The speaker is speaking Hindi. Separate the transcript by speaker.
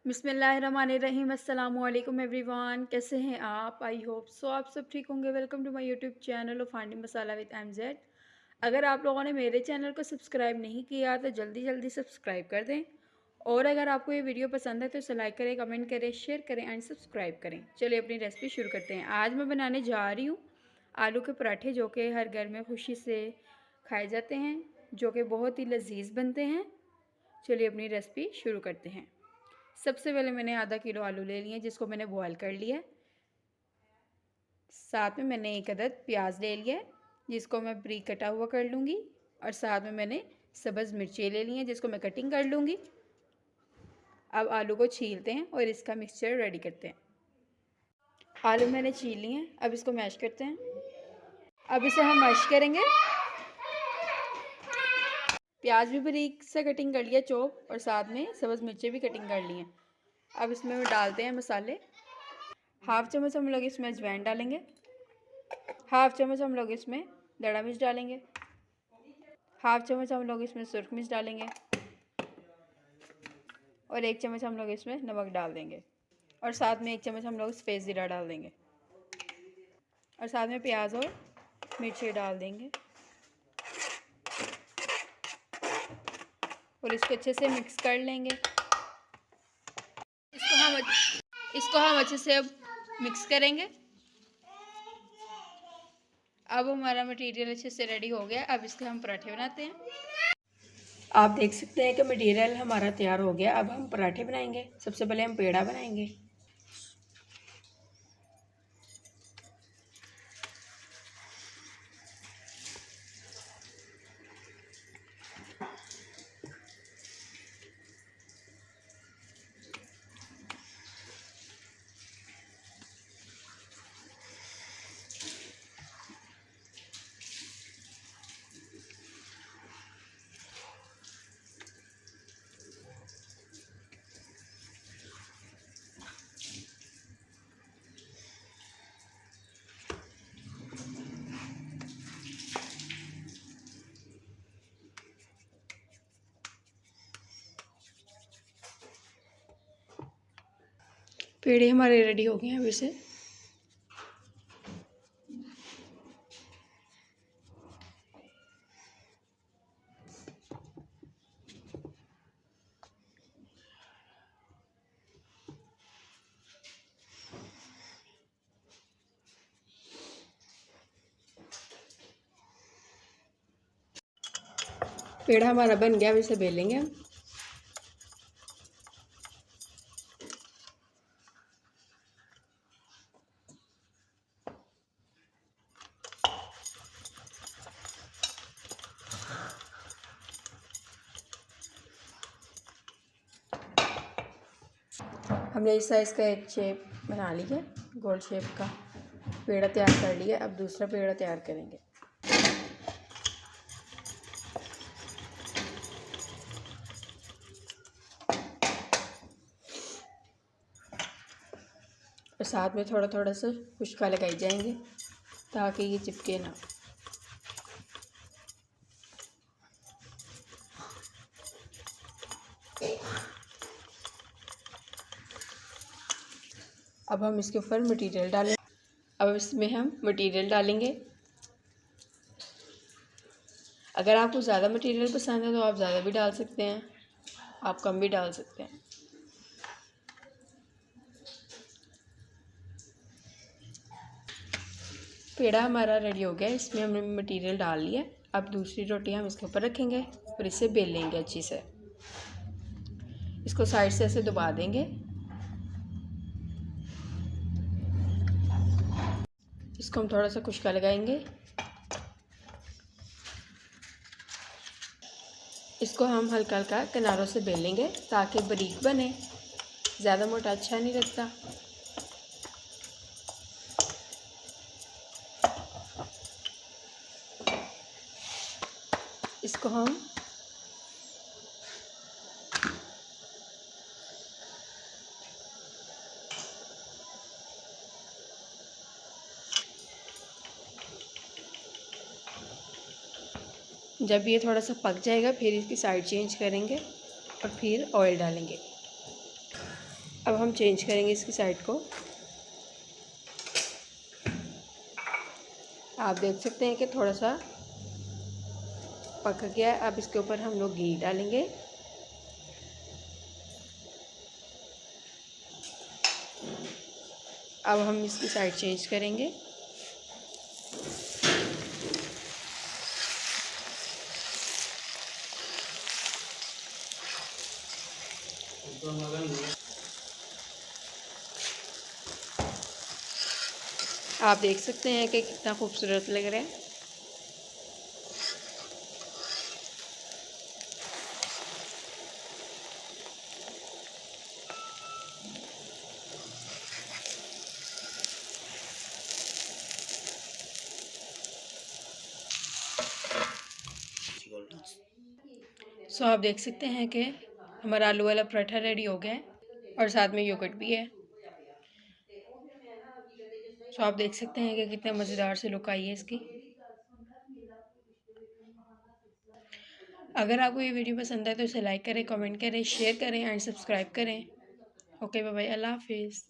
Speaker 1: बिस्मिल्लाहिर्रहमानिर्रहीम। अस्सलामुअलैकुम एवरीवन, कैसे हैं आप? आई होप सो आप सब ठीक होंगे। Welcome to my YouTube channel of finding masala with MZ। अगर आप लोगों ने मेरे चैनल को सब्सक्राइब नहीं किया तो जल्दी जल्दी सब्सक्राइब कर दें, और अगर आपको ये वीडियो पसंद है तो इसे लाइक करें, कमेंट करें, शेयर करें एंड सब्सक्राइब करें। चलिए अपनी रेसिपी शुरू करते हैं। आज मैं बनाने जा रही हूँ आलू के पराठे, जो कि हर घर में खुशी से खाए जाते हैं, जो कि बहुत ही लजीज बनते हैं। चलिए अपनी रेसिपी शुरू करते हैं। सबसे पहले मैंने आधा किलो आलू ले लिए, जिसको मैंने बॉयल कर लिया। साथ में मैंने एक अदद प्याज ले लिया, जिसको मैं बारीक कटा हुआ कर लूँगी। और साथ में मैंने सब्ज़ मिर्ची ले ली हैं, जिसको मैं कटिंग कर लूँगी। अब आलू को छीलते हैं और इसका मिक्सचर रेडी करते हैं। आलू मैंने छील लिए हैं, अब इसको मैश करते हैं। अब इसे हम मैश करेंगे। प्याज भी बारीक से कटिंग कर लिया चॉप, और साथ में सब्ज़ मिर्ची भी कटिंग कर ली हैं। अब इसमें डालते हैं मसाले। हाफ़ चम्मच हम लोग इसमें अजवाइन डालेंगे। हाफ़ चम्मच हम लोग इसमें दड़ा मिर्च डालेंगे। हाफ़ चम्मच हम लोग इसमें सुरख मिर्च डालेंगे, और 1 चम्मच हम लोग इसमें नमक डाल देंगे। और साथ में 1 चम्मच हम लोग सफ़ेद ज़ीरा डाल देंगे, और साथ में प्याज और मिर्ची डाल देंगे, और इसको अच्छे से मिक्स कर लेंगे। इसको हम अच्छे से अब मिक्स करेंगे। अब हमारा मटेरियल अच्छे से रेडी हो गया। अब इसके हम पराठे बनाते हैं। आप देख सकते हैं कि मटेरियल हमारा तैयार हो गया। अब हम पराठे बनाएंगे। सबसे पहले हम पेड़ा बनाएंगे। पेड़े हमारे रेडी हो गए हैं। अब इसे पेड़ा हमारा बन गया। अब इसे बेलेंगे हम। हमने इस साइज़ का एक शेप बना लिया, गोल शेप का पेड़ा तैयार कर लिया। अब दूसरा पेड़ा तैयार करेंगे। और साथ में थोड़ा थोड़ा सा खुशका लगाई जाएंगे, ताकि ये चिपके ना। अब हम इसके ऊपर मटेरियल डालें। अब इसमें हम मटेरियल डालेंगे। अगर आपको ज़्यादा मटेरियल पसंद है तो आप ज़्यादा भी डाल सकते हैं, आप कम भी डाल सकते हैं। पेड़ा हमारा रेडी हो गया। इसमें हमने मटेरियल डाल लिया। अब दूसरी रोटी हम इसके ऊपर रखेंगे और इसे बेल लेंगे अच्छी से। इसको साइड से ऐसे दबा देंगे। इसको हम थोड़ा सा खुशका लगाएंगे। इसको हम हल्का हल्का किनारों से बेल लेंगे, ताकि बारीक बने। ज़्यादा मोटा अच्छा नहीं लगता। इसको हम जब ये थोड़ा सा पक जाएगा, फिर इसकी साइड चेंज करेंगे और फिर ऑयल डालेंगे। अब हम चेंज करेंगे इसकी साइड को। आप देख सकते हैं कि थोड़ा सा पक गया है। अब इसके ऊपर हम लोग घी डालेंगे। अब हम इसकी साइड चेंज करेंगे। आप देख सकते हैं कि कितना खूबसूरत लग रहा है। सो आप देख सकते हैं कि हमारा आलू वाला पराठा रेडी हो गया है और साथ में योगर्ट भी है। सो आप देख सकते हैं कि कितने मज़ेदार से लुक आई है इसकी। अगर आपको ये वीडियो पसंद है तो इसे लाइक करें, कमेंट करें, शेयर करें एंड सब्सक्राइब करें। ओके बाय बाय, अल्लाह हाफिज़।